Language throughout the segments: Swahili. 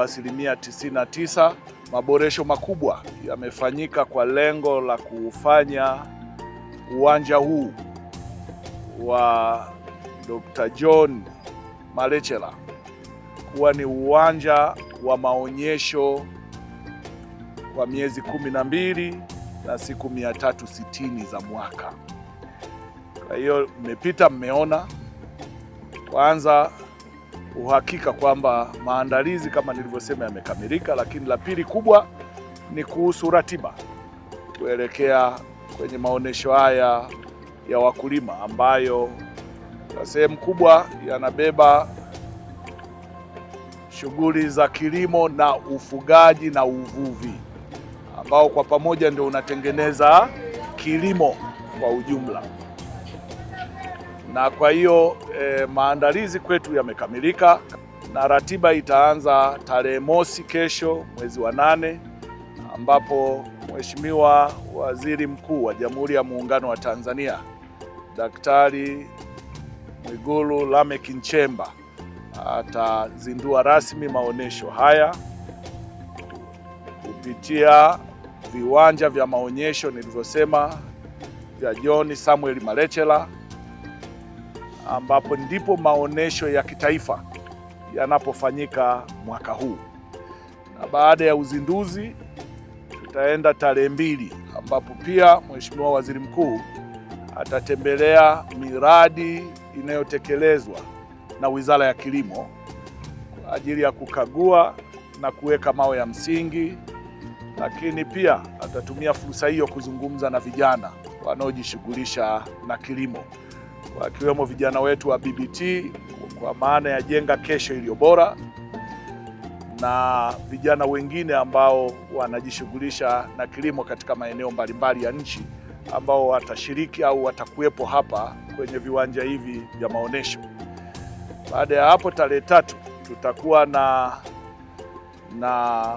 asilimia 99. Maboresho makubwa yamefanyika kwa lengo la kufanya uwanja huu wa Dr. John Malechela kuwa ni uwanja wa maonyesho kwa miezi 12 na siku 360 za mwaka. Kwa hiyo mmepita, mmeona kwanza uhakika kwamba maandalizi kama nilivyosema yamekamilika, lakini la pili kubwa ni kuhusu ratiba kuelekea kwenye maonyesho haya ya wakulima ambayo kwa sehemu kubwa yanabeba shughuli za kilimo na ufugaji na uvuvi ambao kwa pamoja ndio unatengeneza kilimo kwa ujumla. Na kwa hiyo maandalizi kwetu yamekamilika na ratiba itaanza tarehe mosi, kesho, mwezi wa 8, ambapo Mheshimiwa Waziri Mkuu wa Jamhuri ya Muungano wa Tanzania Daktari Mwigulu Lameck Nchemba atazindua rasmi maonyesho haya kupitia viwanja vya maonyesho nilivyosema vya John Samuel Malechela, ambapo ndipo maonyesho ya kitaifa yanapofanyika mwaka huu. Na baada ya uzinduzi tutaenda tarehe 2, ambapo pia Mheshimiwa Waziri Mkuu atatembelea miradi inayotekelezwa na Wizara ya Kilimo kwa ajili ya kukagua na kuweka mawe ya msingi, lakini pia atatumia fursa hiyo kuzungumza na vijana wanaojishughulisha na kilimo, wakiwemo vijana wetu wa BBT kwa maana ya Jenga Kesho Iliyo Bora na vijana wengine ambao wanajishughulisha na kilimo katika maeneo mbalimbali ya nchi ambao watashiriki au watakuwepo hapa kwenye viwanja hivi vya maonyesho. Baada ya hapo tarehe 3 tutakuwa na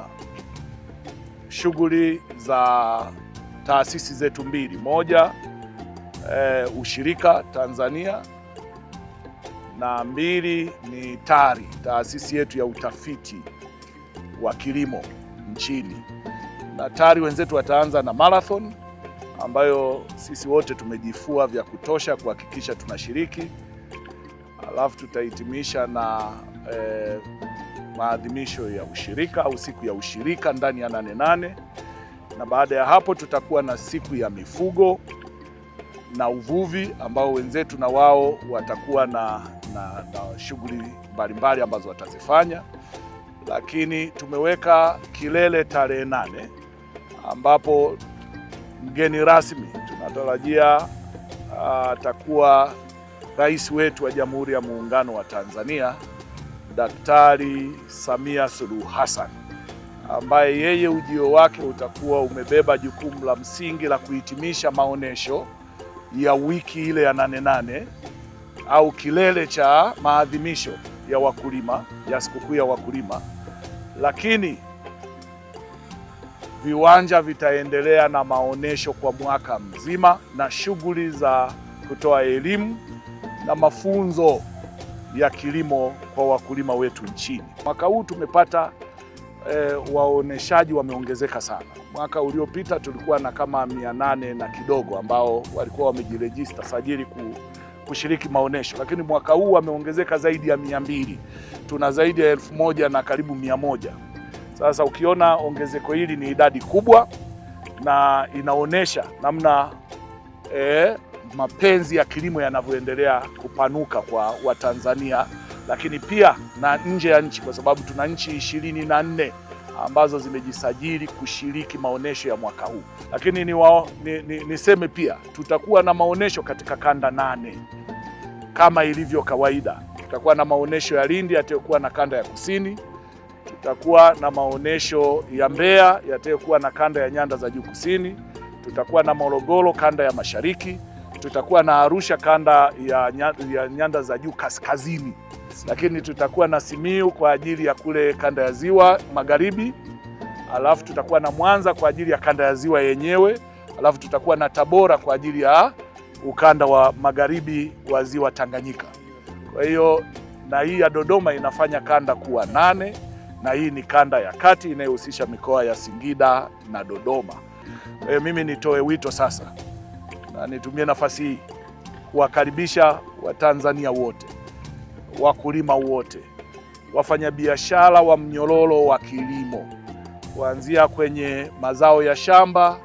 shughuli za taasisi zetu mbili. Moja, ushirika Tanzania, na 2 ni TARI, taasisi yetu ya utafiti wa kilimo nchini. Na TARI wenzetu wataanza na marathon ambayo sisi wote tumejifua vya kutosha kuhakikisha tunashiriki. Alafu tutahitimisha na maadhimisho ya ushirika au siku ya ushirika ndani ya 8/8, na baada ya hapo tutakuwa na siku ya mifugo na uvuvi ambao wenzetu na wao watakuwa na shughuli mbalimbali ambazo watazifanya. Lakini tumeweka kilele tarehe 8 ambapo mgeni rasmi tunatarajia atakuwa Rais wetu wa Jamhuri ya Muungano wa Tanzania Daktari Samia Suluhu Hassan, ambaye yeye ujio wake utakuwa umebeba jukumu la msingi la kuhitimisha maonyesho ya wiki ile ya 8/8 au kilele cha maadhimisho ya wakulima ya sikukuu ya wakulima. Lakini viwanja vitaendelea na maonyesho kwa mwaka mzima na shughuli za kutoa elimu na mafunzo ya kilimo kwa wakulima wetu nchini. Mwaka huu tumepata waoneshaji wameongezeka sana. Mwaka uliopita tulikuwa na kama 800 na kidogo ambao walikuwa wamejirejista sajili kushiriki maonesho, lakini mwaka huu wameongezeka zaidi ya 200. Tuna zaidi ya 1000 na karibu 100. Sasa ukiona ongezeko hili ni idadi kubwa na inaonesha namna mapenzi ya kilimo yanavyoendelea kupanuka kwa Watanzania, lakini pia na nje ya nchi, kwa sababu tuna nchi 24 ambazo zimejisajili kushiriki maonesho ya mwaka huu. Lakini niseme pia tutakuwa na maonesho katika kanda 8 kama ilivyo kawaida. Tutakuwa na maonesho ya Lindi yatayokuwa na kanda ya kusini, tutakuwa na maonesho ya Mbeya yatayokuwa na kanda ya nyanda za juu kusini, tutakuwa na Morogoro kanda ya mashariki, tutakuwa na Arusha kanda ya nyanda za juu kaskazini, lakini tutakuwa na Simiyu kwa ajili ya kule kanda ya ziwa magharibi, alafu tutakuwa na Mwanza kwa ajili ya kanda ya ziwa yenyewe, alafu tutakuwa na Tabora kwa ajili ya ukanda wa magharibi wa ziwa Tanganyika. Kwa hiyo na hii ya Dodoma inafanya kanda kuwa 8, na hii ni kanda ya kati inayohusisha mikoa ya Singida na Dodoma. Mimi nitoe wito sasa na nitumie nafasi hii kuwakaribisha Watanzania wote, wakulima wote, wafanyabiashara wa mnyororo wa kilimo, kuanzia kwenye mazao ya shamba,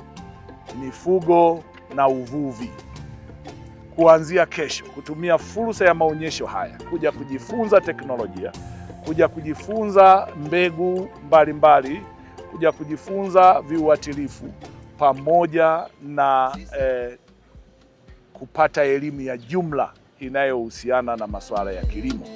mifugo na uvuvi, kuanzia kesho kutumia fursa ya maonyesho haya kuja kujifunza teknolojia, kuja kujifunza mbegu mbalimbali, kuja kujifunza viuatilifu pamoja na kupata elimu ya jumla inayohusiana na masuala ya kilimo.